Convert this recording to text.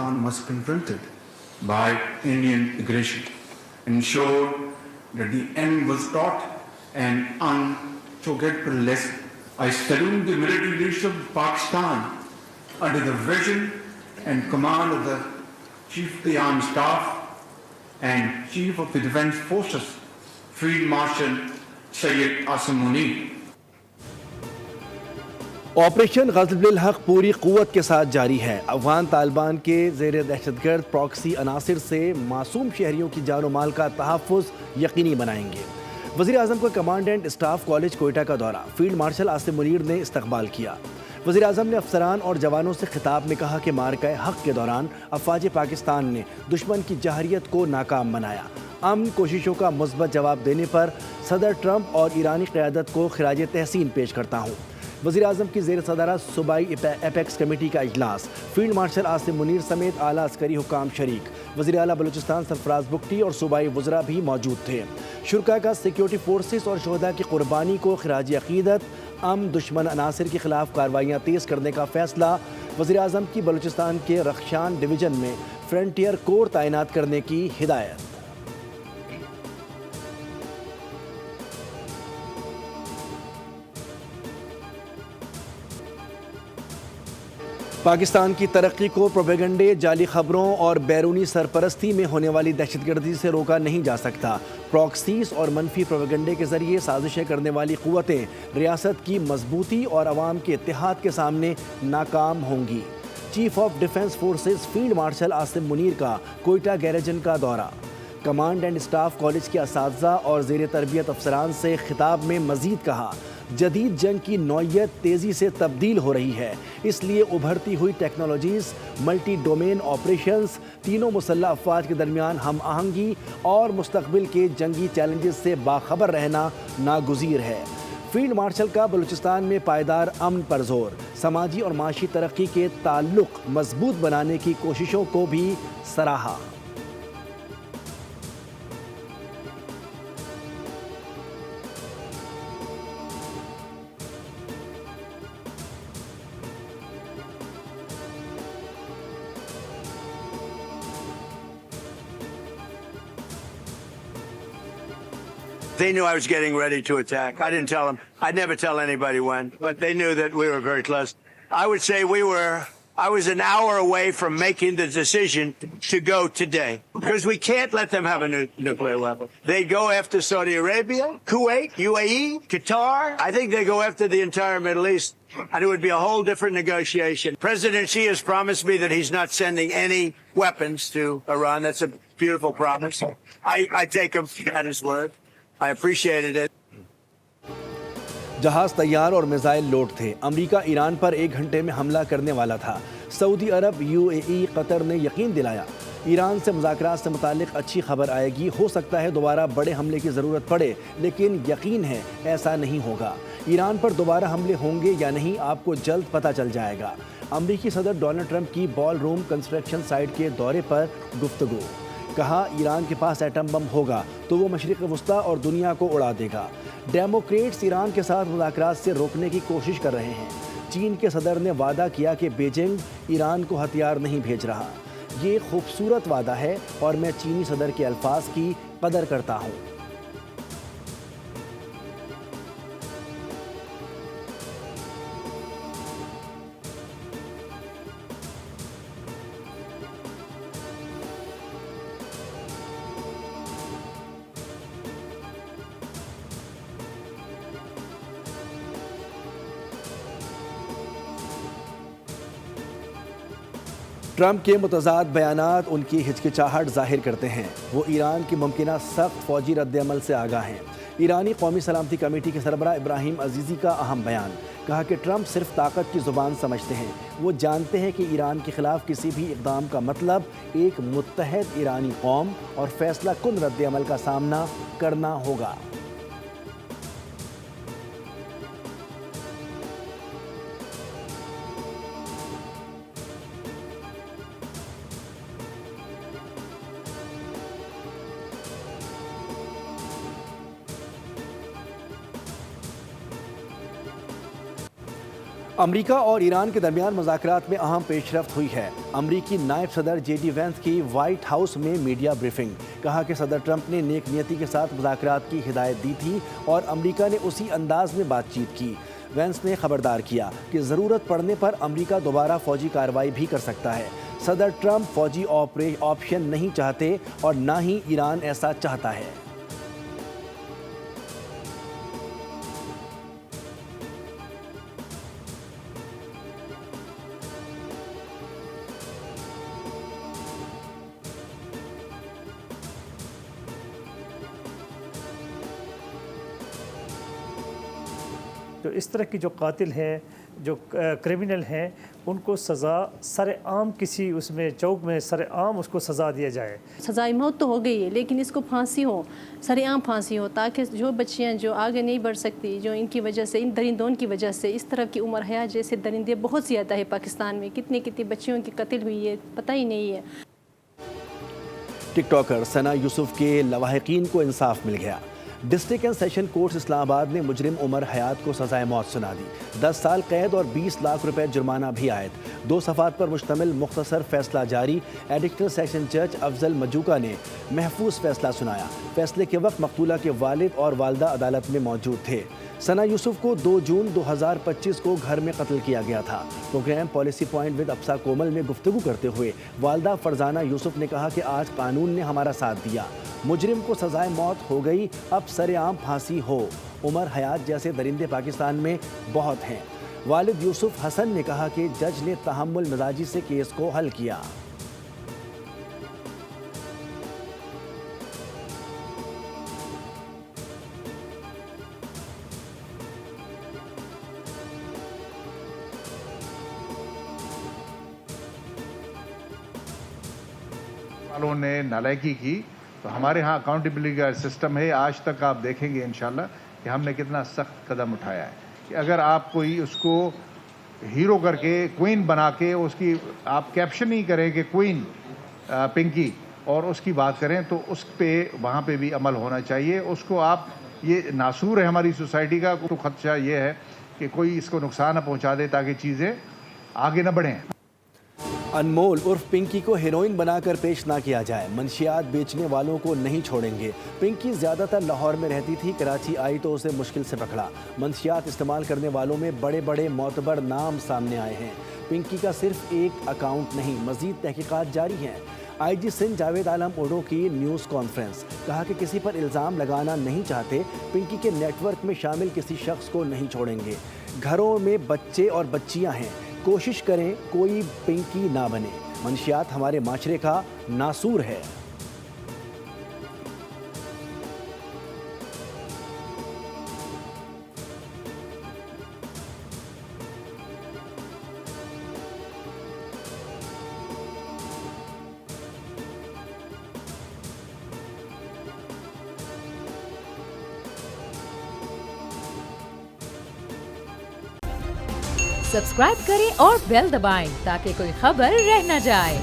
Pakistan was confronted by Indian aggression, ensured that the end was taught an unforgettable lesson. I salute the military leadership of Pakistan under the vision and command of the Chief of the Army Staff and Chief of the Defence Forces, Field Marshal Syed Asim Munir. Operation غزل الحق پوری قوت کے ساتھ جاری ہے. افغان طالبان کے زیر دہشت گرد پراکسی عناصر سے معصوم شہریوں کی جان و مال کا تحفظ یقینی بنائیں گے. وزیر اعظم کا کمانڈنٹ اسٹاف کالج کوئٹہ کا دورہ. فیلڈ مارشل عاصم منیر نے استقبال کیا. وزیر اعظم نے افسران اور جوانوں سے خطاب میں کہا کہ مارکہ حق کے دوران افواج پاکستان نے دشمن کی جارحیت کو ناکام بنایا. امن کوششوں کا مثبت جواب دینے پر صدر ٹرمپ اور ایرانی قیادت کو خراج تحسین پیش کرتا ہوں. وزیر اعظم کی زیر صدارت صوبائی ایپیکس کمیٹی کا اجلاس. فیلڈ مارشل عاصم منیر سمیت اعلیٰ عسکری حکام شریک. وزیر اعلیٰ بلوچستان سرفراز بگٹی اور صوبائی وزراء بھی موجود تھے. شرکاء کا سیکیورٹی فورسز اور شہداء کی قربانی کو خراج عقیدت. دشمن عناصر کے خلاف کارروائیاں تیز کرنے کا فیصلہ. وزیر اعظم کی بلوچستان کے رخشان ڈویژن میں فرنٹیئر کور تعینات کرنے کی ہدایت. پاکستان کی ترقی کو پروپیگنڈے، جعلی خبروں اور بیرونی سرپرستی میں ہونے والی دہشت گردی سے روکا نہیں جا سکتا. پراکسیز اور منفی پروپیگنڈے کے ذریعے سازشیں کرنے والی قوتیں ریاست کی مضبوطی اور عوام کے اتحاد کے سامنے ناکام ہوں گی. Chief of defence forces field marshal Asim Munir کا کوئٹہ گیریجن کا دورہ. کمانڈ اینڈ اسٹاف کالج کے اساتذہ اور زیر تربیت افسران سے خطاب میں مزید کہا، جدید جنگ کی نوعیت تیزی سے تبدیل ہو رہی ہے، اس لیے ابھرتی ہوئی ٹیکنالوجیز، ملٹی ڈومین آپریشنز، تینوں مسلح افواج کے درمیان ہم آہنگی اور مستقبل کے جنگی چیلنجز سے باخبر رہنا ناگزیر ہے. فیلڈ مارشل کا بلوچستان میں پائیدار امن پر زور. سماجی اور معاشی ترقی کے تعلق مضبوط بنانے کی کوششوں کو بھی سراہا. They knew I was getting ready to attack. I didn't tell them. I'd never tell anybody when, but they knew that we were very close. I would say I was an hour away from making the decision to go today, because we can't let them have a nuclear weapon. They go after Saudi Arabia, Kuwait, UAE, Qatar. I think they go after the entire Middle East, and it would be a whole different negotiation. President Xi has promised me that he's not sending any weapons to Iran. That's a beautiful promise. I take him at his word. I appreciated it. جہاز تیار اور missile load تھے. امریکہ ایران پر 1 گھنٹے میں حملہ کرنے والا تھا. سعودی عرب، UAE، قطر نے یقین دلایا ایران سے مذاکرات سے متعلق اچھی خبر آئے گی. ہو سکتا ہے دوبارہ بڑے حملے کی ضرورت پڑے، لیکن یقین ہے ایسا نہیں ہوگا. ایران پر دوبارہ حملے ہوں گے یا نہیں، آپ کو جلد پتہ چل جائے گا. امریکی صدر ڈونلڈ ٹرمپ کی بال روم کنسٹرکشن سائٹ کے دورے پر گفتگو. کہا ایران کے پاس ایٹم بم ہوگا تو وہ مشرق وسطیٰ اور دنیا کو اڑا دے گا. ڈیموکریٹس ایران کے ساتھ مذاکرات سے روکنے کی کوشش کر رہے ہیں. چین کے صدر نے وعدہ کیا کہ بیجنگ ایران کو ہتھیار نہیں بھیج رہا. یہ خوبصورت وعدہ ہے اور میں چینی صدر کے الفاظ کی قدر کرتا ہوں. ٹرمپ کے متضاد بیانات ان کی ہچکچاہٹ ظاہر کرتے ہیں. وہ ایران کی ممکنہ سخت فوجی رد عمل سے آگاہ ہیں. ایرانی قومی سلامتی کمیٹی کے سربراہ ابراہیم عزیزی کا اہم بیان. کہا کہ ٹرمپ صرف طاقت کی زبان سمجھتے ہیں. وہ جانتے ہیں کہ ایران کے خلاف کسی بھی اقدام کا مطلب ایک متحد ایرانی قوم اور فیصلہ کن رد عمل کا سامنا کرنا ہوگا. امریکہ اور ایران کے درمیان مذاکرات میں اہم پیش رفت ہوئی ہے۔ امریکی نائب صدر جے ڈی وینس کی وائٹ ہاؤس میں میڈیا بریفنگ، کہا کہ صدر ٹرمپ نے نیک نیتی کے ساتھ مذاکرات کی ہدایت دی تھی اور امریکہ نے اسی انداز میں بات چیت کی۔ وینس نے خبردار کیا کہ ضرورت پڑنے پر امریکہ دوبارہ فوجی کارروائی بھی کر سکتا ہے۔ صدر ٹرمپ فوجی آپشن نہیں چاہتے اور نہ ہی ایران ایسا چاہتا ہے۔ جو اس طرح کی جو قاتل ہیں، جو کرمنل ہیں، ان کو سزا سر عام کسی اس میں چوک میں سر عام اس کو سزا دیا جائے۔ سزائے موت تو ہو گئی ہے، لیکن اس کو پھانسی ہو، سر عام پھانسی ہو، تاکہ جو بچیاں جو آگے نہیں بڑھ سکتی، جو ان کی وجہ سے، ان درندوں کی وجہ سے، اس طرح کی عمر حیات جیسے درندے بہت زیادہ ہے پاکستان میں، کتنی بچیوں کی قتل ہوئی ہے پتہ ہی نہیں ہے۔ ٹک ٹاکر ثنا یوسف کے لواحقین کو انصاف مل گیا۔ ڈسٹرکٹ اینڈ سیشن کورٹ اسلام آباد نے مجرم عمر حیات کو سزائے موت سنا دی۔ 10 سال قید اور 20 لاکھ روپے جرمانہ بھی عائد۔ 2 صفحات پر مشتمل مختصر فیصلہ جاری۔ ایڈیشنل سیشن جج افضل مجوکا نے محفوظ فیصلہ سنایا۔ فیصلے کے وقت مقتولہ کے والد اور والدہ عدالت میں موجود تھے۔ ثنا یوسف کو 2 جون 2025 کو گھر میں قتل کیا گیا تھا۔ پروگرام پالیسی پوائنٹ ود اپسا کومل میں گفتگو کرتے ہوئے والدہ فرزانہ یوسف نے کہا کہ آج قانون نے ہمارا ساتھ دیا، مجرم کو سزائے موت ہو گئی، اب سر عام پھانسی ہو۔ عمر حیات جیسے درندے پاکستان میں بہت ہیں۔ والد یوسف حسن نے کہا کہ جج نے تحمل مزاجی سے کیس کو حل کیا۔ والوں نے نالائکی کی تو ہمارے ہاں اکاؤنٹیبلٹی کا سسٹم ہے۔ آج تک آپ دیکھیں گے انشاءاللہ کہ ہم نے کتنا سخت قدم اٹھایا ہے کہ اگر آپ کوئی اس کو ہیرو کر کے کوئین بنا کے اس کی آپ کیپشن ہی کریں کہ کوئین پنکی اور اس کی بات کریں تو اس پہ وہاں پہ بھی عمل ہونا چاہیے۔ اس کو آپ یہ ناسور ہے ہماری سوسائٹی کا، تو خدشہ یہ ہے کہ کوئی اس کو نقصان نہ پہنچا دے تاکہ چیزیں آگے نہ بڑھیں۔ انمول عرف پنکی کو ہیروئن بنا کر پیش نہ کیا جائے، منشیات بیچنے والوں کو نہیں چھوڑیں گے۔ پنکی زیادہ تر لاہور میں رہتی تھی، کراچی آئی تو اسے مشکل سے پکڑا۔ منشیات استعمال کرنے والوں میں بڑے بڑے معتبر نام سامنے آئے ہیں۔ پنکی کا صرف ایک اکاؤنٹ نہیں، مزید تحقیقات جاری ہیں۔ آئی جی سندھ جاوید عالم اوڈو کی نیوز کانفرنس، کہا کہ کسی پر الزام لگانا نہیں چاہتے، پنکی کے نیٹ ورک میں شامل کسی شخص کو نہیں چھوڑیں گے۔ گھروں میں بچے اور بچیاں ہیں، کوشش کریں کوئی پنکی نہ بنے۔ منشیات ہمارے معاشرے کا ناسور ہے۔ سبسکرائب کریں اور بیل دبائیں تاکہ کوئی خبر رہ نہ جائے۔